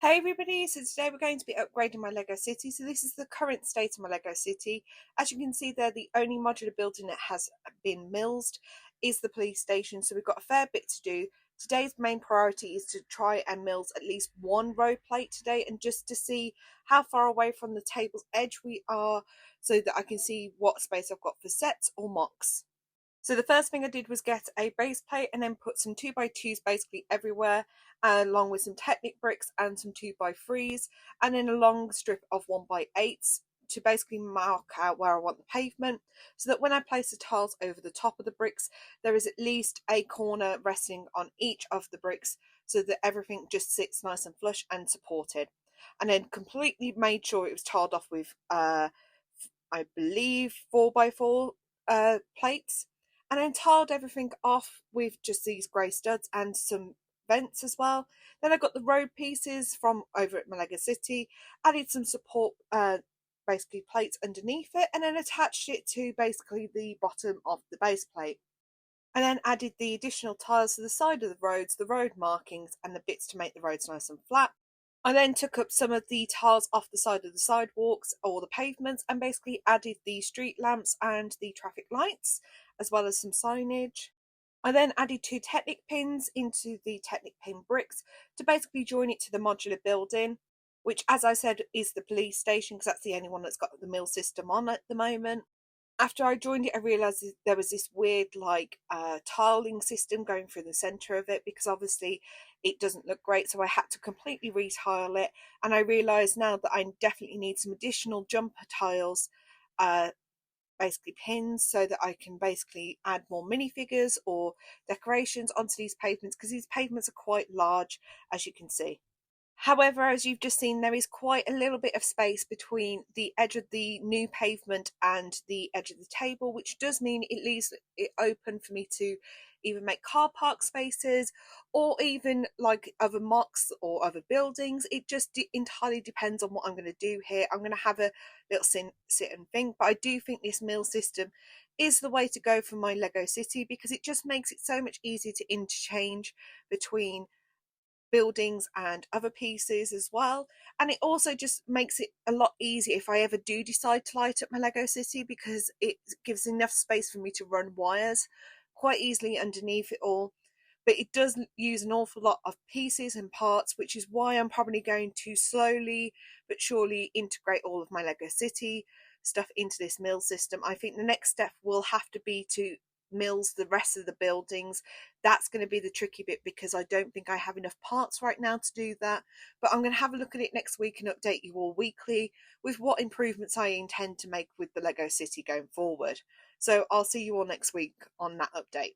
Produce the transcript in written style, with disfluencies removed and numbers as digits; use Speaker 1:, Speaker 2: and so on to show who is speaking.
Speaker 1: Hey everybody, so today we're going to be upgrading my Lego City. So this is the current state of my Lego City. As you can see there, the only modular building that has been millsed is the police station. So we've got a fair bit to do. Today's main priority is to try and mills at least one road plate today, and just to see how far away from the table's edge we are so that I can see what space I've got for sets or mocks. So the first thing I did was get a base plate and then put some 2x2s basically everywhere, along with some Technic bricks and some 2x3s, and then a long strip of 1x8s to basically mark out where I want the pavement, so that when I place the tiles over the top of the bricks, there is at least a corner resting on each of the bricks so that everything just sits nice and flush and supported. And then completely made sure it was tiled off with, I believe, 4x4 plates, and then tiled everything off with just these grey studs and some vents as well. Then I got the road pieces from over at Malaga City, added some support basically plates underneath it, and then attached it to basically the bottom of the base plate. And then added the additional tiles to the side of the roads, the road markings, and the bits to make the roads nice and flat. I then took up some of the tiles off the side of the sidewalks or the pavements and basically added the street lamps and the traffic lights, as well as some signage. I then added two Technic pins into the Technic pin bricks to basically join it to the modular building, which, as I said, is the police station because that's the only one that's got the mill system on at the moment. After I joined it, I realised there was this weird tiling system going through the centre of it, because obviously it doesn't look great, so I had to completely retile it. And I realised now that I definitely need some additional jumper tiles, uh, basically pins, so that I can basically add more minifigures or decorations onto these pavements, because these pavements are quite large, as you can see. However, as you've just seen, there is quite a little bit of space between the edge of the new pavement and the edge of the table, which does mean it leaves it open for me to even make car park spaces, or even like other mocks or other buildings. It just entirely depends on what I'm going to do here. I'm going to have a little sit and think, but I do think this mill system is the way to go for my Lego City, because it just makes it so much easier to interchange between buildings and other pieces as well. And it also just makes it a lot easier if I ever do decide to light up my Lego City, because it gives enough space for me to run wires quite easily underneath it all. But it does use an awful lot of pieces and parts, which is why I'm probably going to slowly but surely integrate all of my Lego City stuff into this mill system. I think the next step will have to be to mills the rest of the buildings. That's going to be the tricky bit, because I don't think I have enough parts right now to do that. But I'm going to have a look at it next week and update you all weekly with what improvements I intend to make with the Lego City going forward. So I'll see you all next week on that update.